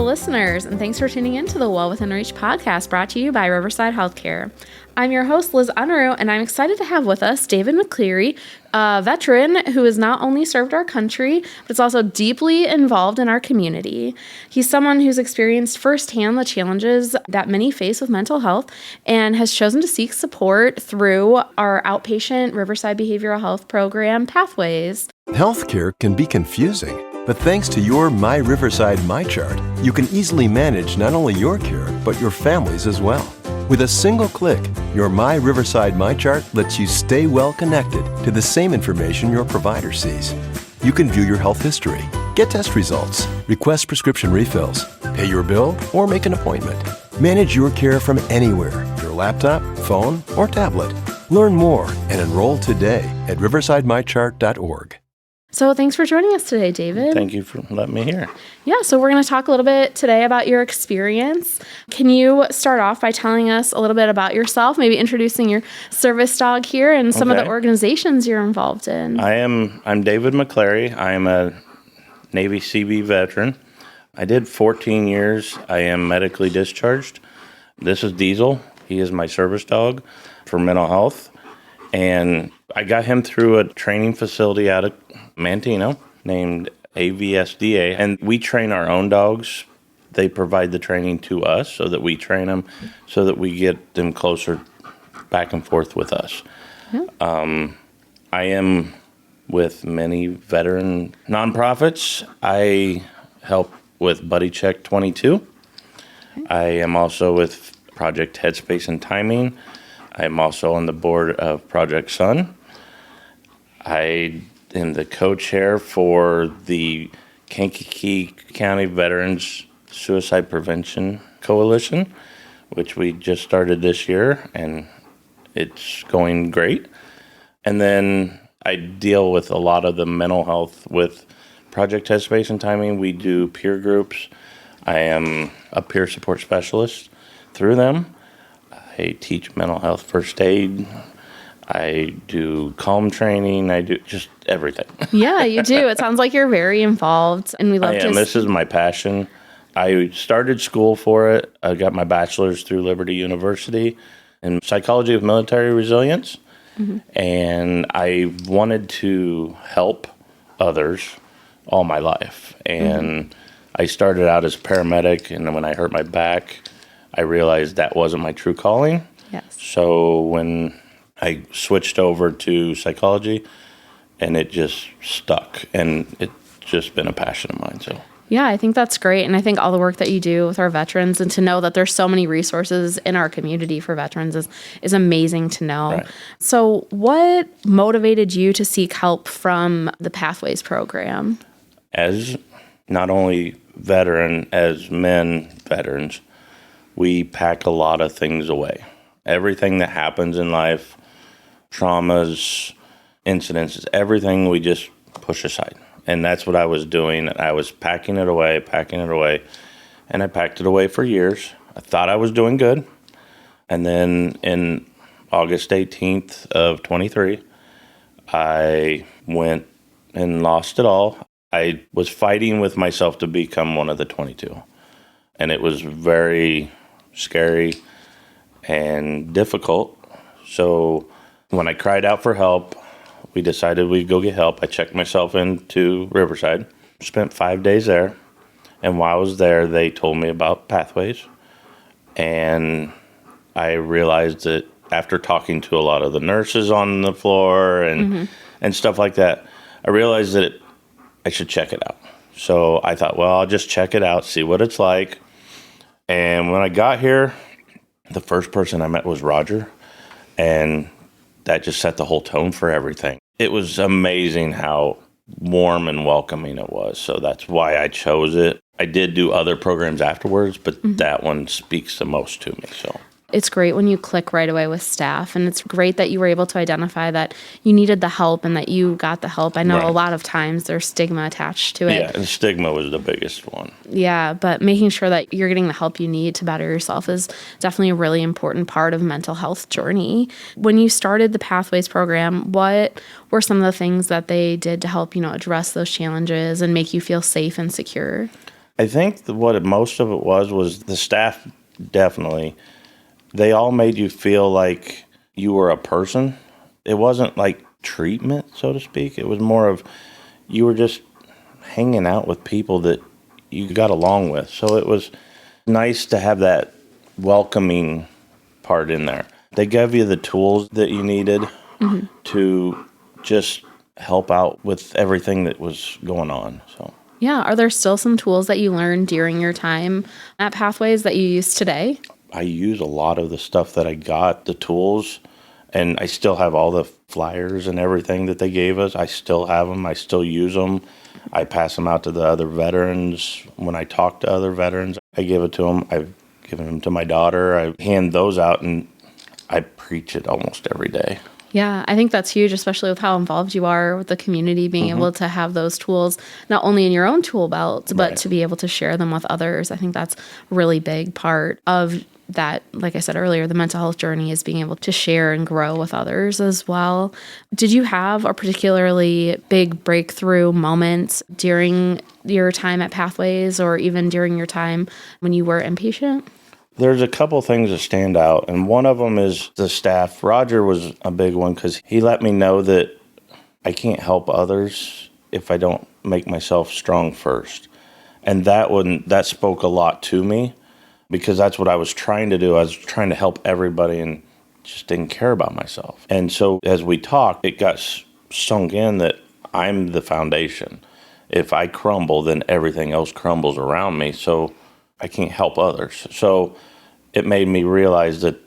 listeners, and thanks for tuning in to the Well Within Reach podcast brought to you by Riverside Healthcare. I'm your host, Liz Unruh, and I'm excited to have with us David McCleary, a veteran who has not only served our country, but is also deeply involved in our community. He's someone who's experienced firsthand the challenges that many face with mental health and has chosen to seek support through our outpatient Riverside Behavioral Health Program Pathways. Healthcare can be confusing, but thanks to your My Riverside MyChart, you can easily manage not only your care, but your family's as well. With a single click, your My Riverside MyChart lets you stay well connected to the same information your provider sees. You can view your health history, get test results, request prescription refills, pay your bill, or make an appointment. Manage your care from anywhere, your laptop, phone, or tablet. Learn more and enroll today at riversidemychart.org. So thanks for joining us today, David. Thank you for letting me here. Yeah, so we're going to talk a little bit today about your experience. Can you start off by telling us a little bit about yourself, maybe introducing your service dog here and some of the organizations you're involved in? I'm David McCleary. I am a Navy CB veteran. I did 14 years. I am medically discharged. This is Diesel. He is my service dog for mental health. And I got him through a training facility out of Manteno named AVSDA, and we train our own dogs. They provide the training to us so that we train them, so that we get them closer back and forth with us. Yeah. I am with many veteran nonprofits. I help with Buddy Check 22. Okay. I am also with Project Headspace and Timing. I am also on the board of Project Sun. I am the co-chair for the Kankakee County Veterans Suicide Prevention Coalition, which we just started this year, and it's going great. And then I deal with a lot of the mental health with Project Headspace and Timing. We do peer groups. I am a peer support specialist through them. I teach mental health first aid. I do calm training. I do just everything. Yeah, you do. It sounds like you're very involved, and we love I am. This is my passion. I started school for it. I got my bachelor's through Liberty University in psychology of military resilience, and I wanted to help others all my life. And I started out as a paramedic, and then when I hurt my back, I realized that wasn't my true calling. Yes. So when I switched over to psychology, and it just stuck, and it's just been a passion of mine. So yeah, I think that's great. And I think all the work that you do with our veterans, and to know that there's so many resources in our community for veterans is amazing to know. Right. So what motivated you to seek help from the Pathways program? As not only veteran, as men veterans, we pack a lot of things away. Everything that happens in life, traumas, incidences, everything we just push aside. And that's what I was doing. I was packing it away, and I packed it away for years. I thought I was doing good. And then in August 18th of 23, I went and lost it all. I was fighting with myself to become one of the 22. And it was very scary and difficult. So when I cried out for help, we decided we'd go get help. I checked myself into Riverside, spent 5 days there. And while I was there, they told me about Pathways. And I realized that after talking to a lot of the nurses on the floor and stuff like that, I realized that I should check it out. So I thought, well, I'll just check it out, see what it's like. And when I got here, the first person I met was Roger, and that just set the whole tone for everything. It was amazing how warm and welcoming it was, so that's why I chose it. I did do other programs afterwards, but that one speaks the most to me. So It's great when you click right away with staff, and it's great that you were able to identify that you needed the help and that you got the help. I know a lot of times there's stigma attached to it. Yeah, and stigma was the biggest one. Yeah, but making sure that you're getting the help you need to better yourself is definitely a really important part of mental health journey. When you started the Pathways program, what were some of the things that they did to help, address those challenges and make you feel safe and secure? I think most of it was the staff, definitely. They all made you feel like you were a person. It wasn't like treatment, so to speak. It was more of you were just hanging out with people that you got along with. So it was nice to have that welcoming part in there. They gave you the tools that you needed to just help out with everything that was going on. So Yeah. Are there still some tools that you learned during your time at Pathways that you use today? I use a lot of the stuff that I got, the tools, and I still have all the flyers and everything that they gave us. I still have them. I still use them. I pass them out to the other veterans. When I talk to other veterans, I give it to them. I've given them to my daughter. I hand those out, and I preach it almost every day. Yeah, I think that's huge, especially with how involved you are with the community, being able to have those tools, not only in your own tool belt, but to be able to share them with others. I think that's a really big part of that, like I said earlier, the mental health journey is being able to share and grow with others as well. Did you have a particularly big breakthrough moment during your time at Pathways or even during your time when you were inpatient? There's a couple things that stand out, and one of them is the staff. Roger was a big one because he let me know that I can't help others if I don't make myself strong first. And that spoke a lot to me because that's what I was trying to do. I was trying to help everybody and just didn't care about myself. And so as we talked, it got sunk in that I'm the foundation. If I crumble, then everything else crumbles around me. So I can't help others. So it made me realize that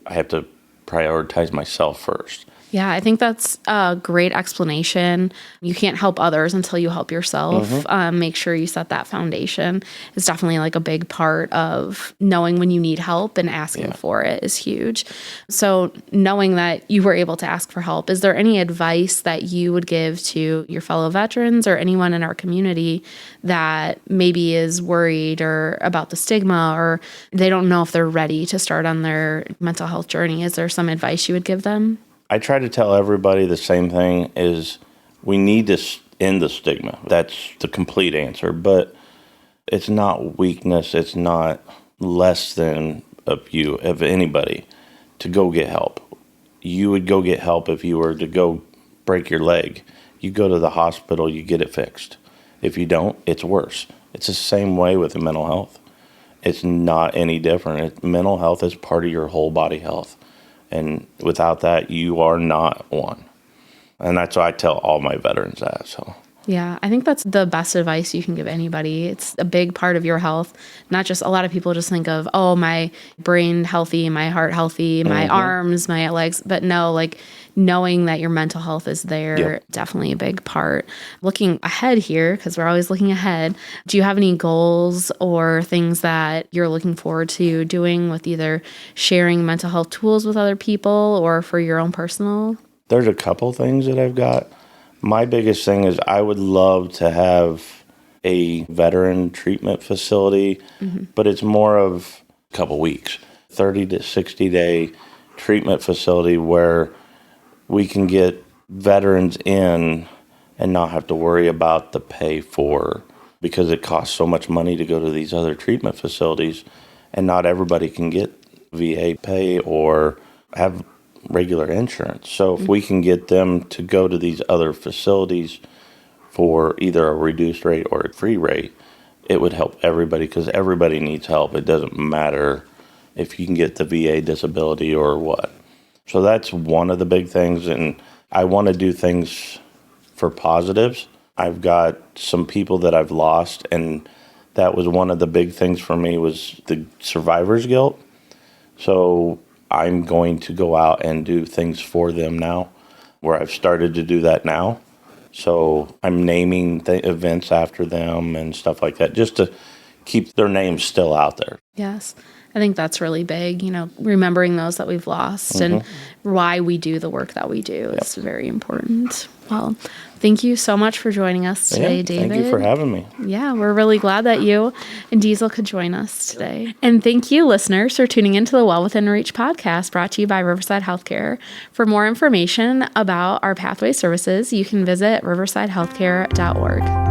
I have to prioritize myself first. Yeah, I think that's a great explanation. You can't help others until you help yourself. Make sure you set that foundation. It's definitely like a big part of knowing when you need help and asking for it is huge. So knowing that you were able to ask for help, is there any advice that you would give to your fellow veterans or anyone in our community that maybe is worried or about the stigma or they don't know if they're ready to start on their mental health journey? Is there some advice you would give them? I try to tell everybody the same thing is we need to end the stigma. That's the complete answer, but it's not weakness. It's not less than of anybody to go get help. You would go get help if you were to go break your leg. You go to the hospital, you get it fixed. If you don't, it's worse. It's the same way with the mental health. It's not any different. Mental health is part of your whole body health. And without that, you are not one. And that's what I tell all my veterans that. So Yeah, I think that's the best advice you can give anybody. It's a big part of your health. Not just a lot of people just think of, oh, my brain healthy, my heart healthy, my arms, my legs. But no, like knowing that your mental health is there, definitely a big part. Looking ahead here, because we're always looking ahead, do you have any goals or things that you're looking forward to doing with either sharing mental health tools with other people or for your own personal? There's a couple things that I've got. My biggest thing is I would love to have a veteran treatment facility, but it's more of a couple weeks, 30 to 60 day treatment facility where we can get veterans in and not have to worry about the pay for, because it costs so much money to go to these other treatment facilities and not everybody can get VA pay or have regular insurance. So if we can get them to go to these other facilities for either a reduced rate or a free rate, it would help everybody because everybody needs help. It doesn't matter if you can get the VA disability or what. So that's one of the big things, and I want to do things for positives. I've got some people that I've lost, and that was one of the big things for me was the survivor's guilt. So I'm going to go out and do things for them now, where I've started to do that now. So I'm naming the events after them and stuff like that, just to keep their names still out there. Yes. I think that's really big, remembering those that we've lost and why we do the work that we do is very important. Well, thank you so much for joining us today, David. Thank you for having me. Yeah, we're really glad that you and Diesel could join us today. And thank you, listeners, for tuning into the Well Within Reach podcast brought to you by Riverside Healthcare. For more information about our Pathway services, you can visit riversidehealthcare.org.